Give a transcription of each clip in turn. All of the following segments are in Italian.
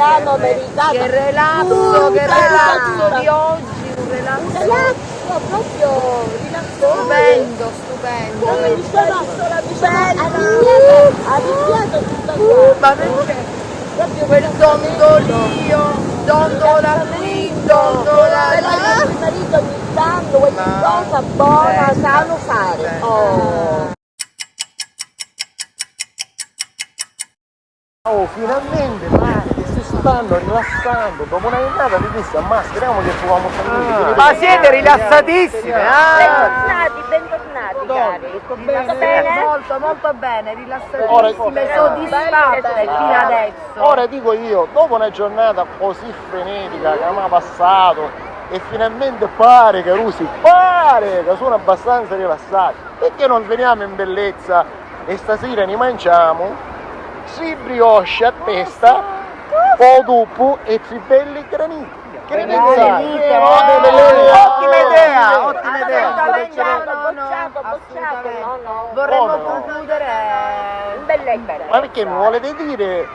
italiano, americano. Che relasso di oggi, un relasso proprio rilassante. Stupendo. Come arrabbiato tutta Ma perché? proprio Quel dondolio, dondola qui, dondola là. il marito ogni tanto qualche cosa buona sanno fare. Oh, finalmente, che si stanno rilassando. Dopo una giornata di questi ammascheriamo che trovamo famiglia. Ma siete rilassatissimi, Bentornati cari. Tutto bene? Molto bene, rilassatissime, Ora- soddisfatte fino adesso. Ora dico io, dopo una giornata così frenetica che abbiamo passato e finalmente pare che Rusi, pare che sono abbastanza rilassati, perché non veniamo in bellezza e stasera ne mangiamo? Si brioche a testa, po' dopo e si belli graniti. Che ne pensate? Ottima idea, ottima idea. No. Vorremmo No, no. concludere In bellezza. Ma perché mi volete dire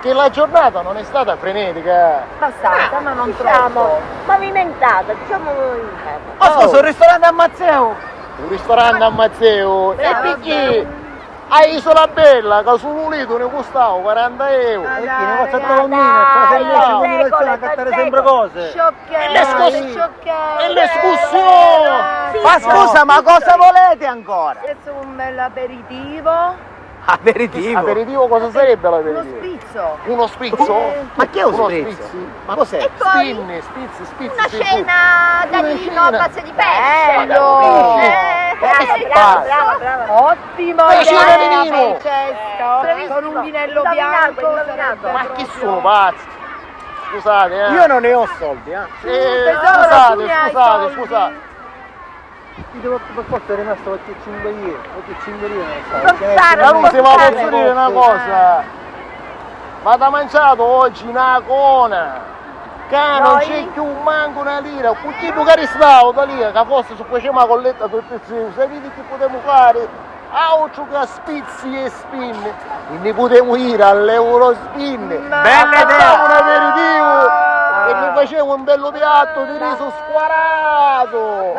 che la giornata non è stata frenetica? abbastanza, ma non Diciamo troppo. movimentata, diciamo movimentata. Ma scusa, un ristorante a Mazzeo? Un ristorante a Mazzeo e perché a Isola Bella che su un litro ne costava 40 euro. Perché ne faccio a bambino, c'è sempre una a cattare sempre cose. E l'escursione! Ma scusa, ma cosa volete ancora? Adesso un bel aperitivo, Aperitivo. Aperitivo cosa sarebbe uno l'aperitivo? spizzo. Uno spizzo? Ma che è uno Uno sprizzo? spizzi? Ma cos'è? E poi Spizzi. Una sì, cena da Una Lino cena. a base di pesce. Bello! Brava. Ottimo Ma c'è idea, un vinino! Francesco, con un vinello bianco sarebbe Ma che proprio- sono pazzi? Scusate, Io non ne ho soldi, Tesoro, tu ne hai soldi? scusate. Ti devo per forza è rimasto qualche 5 lire, qualche 5 lire Ma se ma posso dire una cosa? Ma da mangiato oggi una cona! Che non c'è più manco una lira, perché tu che stavo da lì, che forse se faceva una colletta tutti insieme, sapete che potremmo fare? Altro che spizzi e spin, quindi potremmo ir all'Eurospin, Bella idea! facciamo un aperitivo e mi facevo un bello piatto di riso squarato!